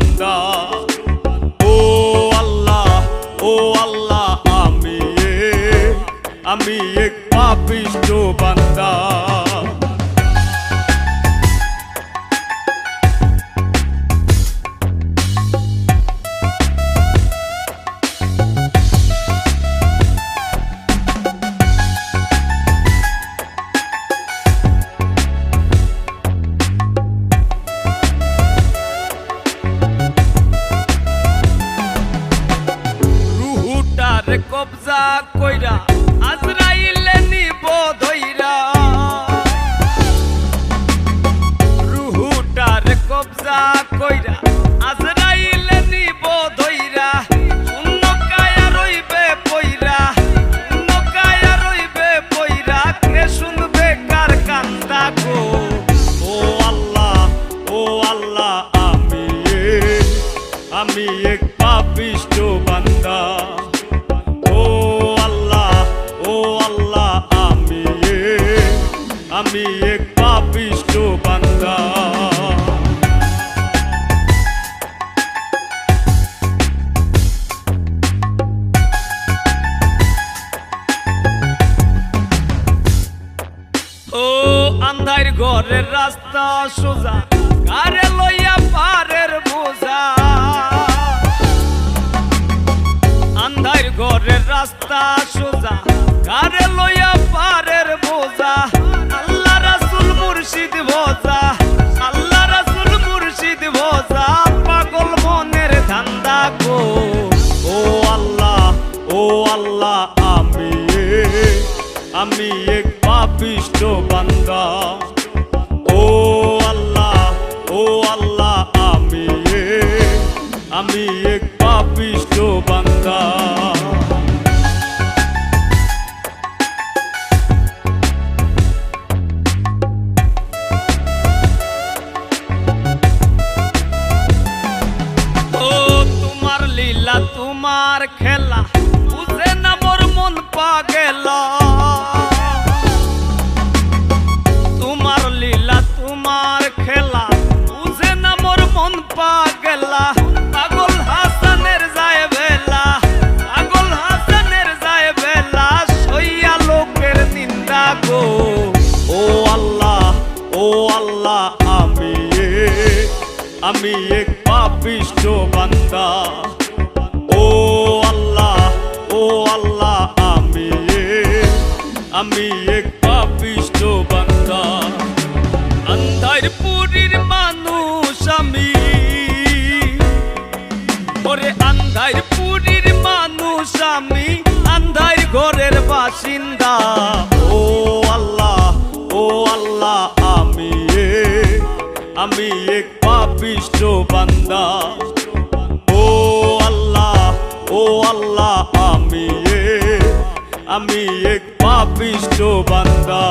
বান্দা। ও আল্লাহ আমি এক পাপিষ্ঠ বান্দা। রুহুটারে কবজা কইরা আজরাইলে নিব ধইরা। রুহুটারে কবজা কইরা আজরাইলে নিব ধইরা। শূন্য কায়া রইবে পইরা, শূন্য কায়া রইবে পইরা। কে শুনবে কার কান্দা গো? ও আল্লাহ আমি এক পাপিষ্ঠ বান্দা। ও আল্লাহ আমি এক পাপিষ্ঠ বান্দা। ও আন্ধার ঘরের রাস্তা সোজা, কারে লইয়া পারের বোঝা। আন্ধার ঘরের রাস্তা সোজা, কারে লইয়া পারের বোঝা। আল্লাহ রাসূল মুর্শিদ ভোজা, আল্লাহ রাসূল মুর্শিদ ভোজা। পাগল মনের ধান্দা গো। ও আল্লাহ আমি এক পাপিষ্ঠ বান্দা। ও আল্লাহ আমি এক পাপিষ্ঠ বান্দা। ও তোমার লীলা তোমার খেলা, বুঝে না মোর মন পাগলা। তোমার লীলা তোমার খেলা, বুঝে না মোর মন পাগলা। পাগল হাসানের যায় বেলা, পাগল হাসানের যায় বেলা। সইয়া লোকের নিন্দা গো। ও আল্লাহ আমি এক পাপিষ্ঠ বান্দা। ও আল্লাহ আমি এক পাপিষ্ঠ বান্দা। আন্ধার পুরীর মানুষ আমি, ওরে আন্ধার পুরীর মানুষ আমি, আন্ধার ঘরের বাসিন্দা। ও আল্লাহ আমি এক পাপিষ্ঠ বান্দা। ও আল্লাহ আমি এক পাপিষ্ঠ বান্দা।